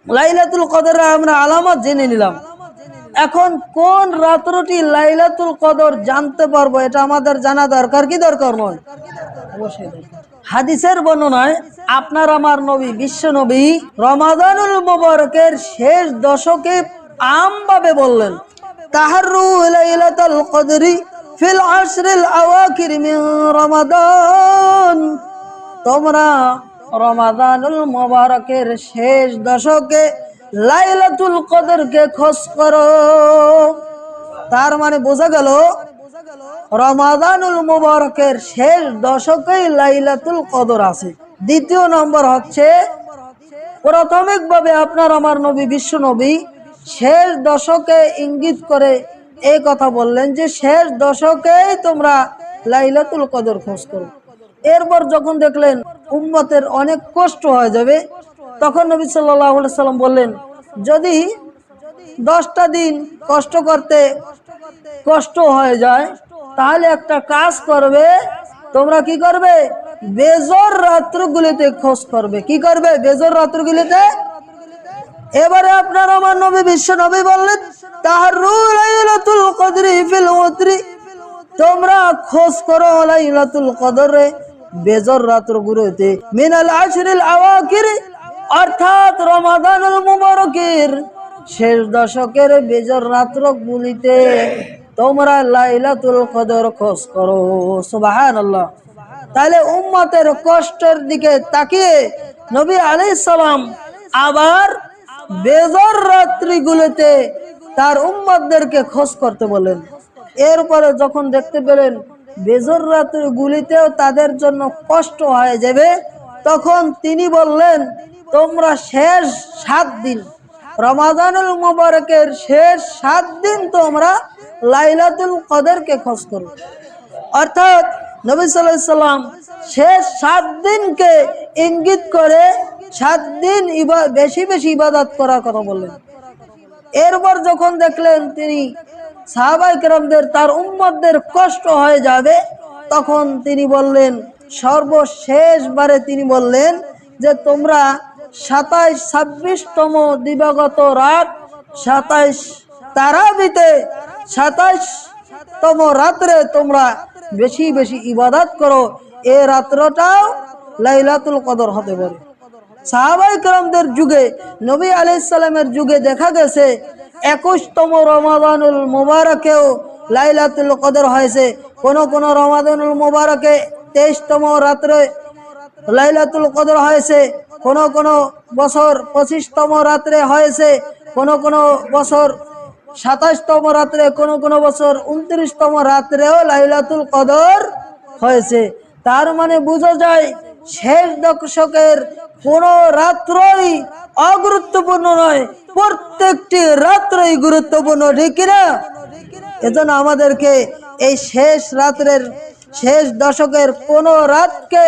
লাইলাতুল কদরের আমরা আলামত জেনে নিলাম। এখন কোন রাত্রটি লাইলাতুল কদর জানতে পারবো, এটা আমাদের জানা দরকার কি দরকার নয়? অবশ্যই দরকার। হাদিসের বর্ণনায় আপনার আমার নবী বিশ্ব নবী রমাদানুল মুবারকের শেষ দশকে আমভাবে বললেন, তাহাররু লাইলাতুল কদরি ফিল আশরিল আওয়াখির মিন রমাদান, তোমরা রমাদানুল মুবারকের শেষ দশকে লাইলাতুল কদরকে খোঁজ করো। তার মানে বোঝা গেল রমাদানুল মুবারকের শেষ দশকেই লাইলাতুল কদর আছে। দ্বিতীয় নম্বর হচ্ছে, প্রাথমিকভাবে আপনার আমার নবী বিশ্ব নবী শেষ দশকে ইঙ্গিত করে এই কথা বললেন যে শেষ দশকেই তোমরা লাইলাতুল কদর খোঁজ করো। এরপর যখন দেখলেন উম্মতের অনেক কষ্ট হয়ে যাবে, তখন নবী সাল্লাল্লাহু আলাইহি সাল্লাম বললেন, যদি 10টা দিন কষ্ট করতে কষ্ট হয়ে যায় তাহলে একটা কাজ করবে, তোমরা কি করবে? বেজর রাত্রগুলিতে খোঁজ করবে। কি করবে? বেজর রাত্রগুলিতে। এবারে আপনার আমার নবী বিশ্ব নবী বললেন, তাহাররু লাইলাতুল কদরি ফিল উতরি, তোমরা খোঁজ করো লাইলাতুল কদরে বেজর রাত্রগুলোতে মিনাল আশরিল আওয়াখির, অর্থাৎ রমাদানুল মুবারকের শেষ দশকের বেজর রাত্রগুলিতে তোমরা লাইলাতুল কদর খোঁজ করো। সুবহানাল্লাহ। তাহলে উম্মতের কষ্টের দিকে তাকিয়ে নবী আলাইহিস সালাম আবার বেজর রাত্রিগুলোতে তার উম্মতদেরকে খোঁজ করতে বলেন। এরপরে যখন দেখতে পেলেন বেজর রাত্রিগুলিতেও তাদের জন্য কষ্ট হয়ে যাবে, তখন তিনি বললেন, তোমরা শেষ 7 দিন রমাদানুল মুবারকের শেষ 7 দিন তোমরা লাইলাতুল কদরকে খোঁজ করো। অর্থাৎ নবী সাল্লাল্লাহু আলাইহি সাল্লাম শেষ 7 দিনকে ইঙ্গিত করে 7 দিন বেশি বেশি ইবাদত করার কথা বললেন। এরপর যখন দেখলেন তিনি সাহাবায়ে কেরামদের তার উম্মতদের কষ্ট হয়ে যাবে, তখন তিনি বললেন, সর্বশেষবারে তিনি বললেন যে তোমরা 27-26তম দিবাগত রাত 27 তারাবিতে 27তম রাত্রে তোমরা বেশি বেশি ইবাদত করো, এই রাত্রটাও লাইলাতুল কদর হতে পারে। সাহাবায়ে কেরামদের যুগে নবী আলাইহিস সালামের যুগে দেখা গেছে 21তম রমাদানুল মুবারকেও লাইলাতুল কদর হয়েছে। কোন কোন রমাদানুল মুবারকে 23তম রাত্রে লাইলাতুল কদর হয়েছে, কোন কোন বছর 25তম রাত্রে হয়েছে, কোন কোন বছর 27তম রাত্রে, কোন কোন বছর 29তম রাত্রেও লাইলাতুল কদর হয়েছে। তার মানে বোঝা যায় শেষ দশকের কোন রাত্রই অগুরুত্বপূর্ণ নয়, প্রত্যেকটি রাত্রই গুরুত্বপূর্ণ, ঠিক না? এজন্য আমাদেরকে এই শেষ রাত্রের শেষ দশকের কোন রাতকে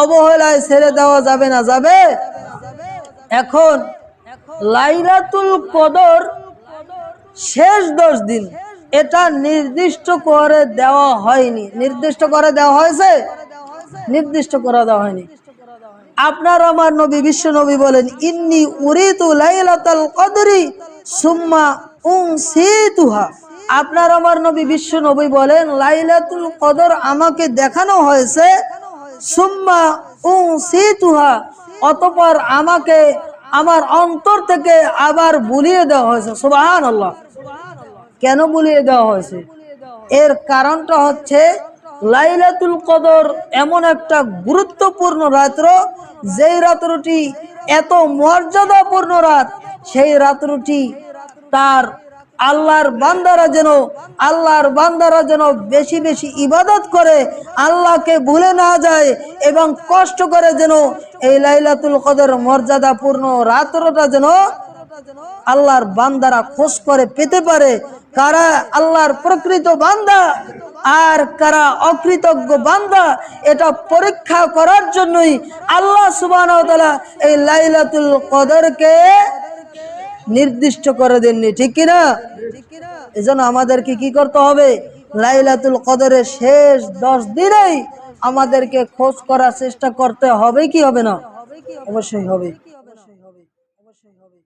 অবহেলায় ছেড়ে দেওয়া যাবে না। যাবে? এখন লাইলাতুল কদর শেষ 10 দিন এটা নির্দিষ্ট করে দেওয়া হয়নি। নির্দিষ্ট করে দেওয়া হয়েছে? নির্দিষ্ট করে দেওয়া হয়নি। আপনার আমার নবী বিশ্ব নবী বলেন, ইন্নী উরিতু লাইলাতুল কদরি সুম্মা উনসিতুহা। আপনার আমার নবী বিশ্ব নবী বলেন, লাইলাতুল কদর আমাকে দেখানো হয়েছে, সুম্মা উনসিতুহা, অতঃপর আমাকে আমার অন্তর থেকে আবার ভুলিয়ে দেওয়া হয়েছে। সুবহানাল্লাহ। কেন ভুলিয়ে দেওয়া হয়েছে? এর কারণটা হচ্ছে লাইলাতুল কদর এমন একটা গুরুত্বপূর্ণ রাত্র, যেই রাত্রটি এত মর্যাদাপূর্ণ রাত, সেই রাত্রটি তার আল্লাহর বান্দারা যেন বেশি বেশি ইবাদত করে, আল্লাহকে ভুলে না যায় এবং কষ্ট করে যেন এই লাইলাতুল কদর মর্যাদাপূর্ণ রাত্রটা যেন আল্লাহর বান্দারা খোঁজ করে পেতে পারে। কারা আল্লাহর প্রকৃত বান্দা আর কারা অকৃতজ্ঞ বান্দা, এটা পরীক্ষা করার জন্যই আল্লাহ সুবহানাহু ওয়া তাআলা এই লাইলাতুল কদরকে নির্দিষ্ট করে দেননি, ঠিক কিনা? এজন্য আমাদেরকে কি করতে হবে? লাইলাতুল কদরের শেষ 10 দিনেই আমাদেরকে খোঁজ করার চেষ্টা করতে হবে কি হবে না? অবশ্যই হবে। অবশ্যই হবে।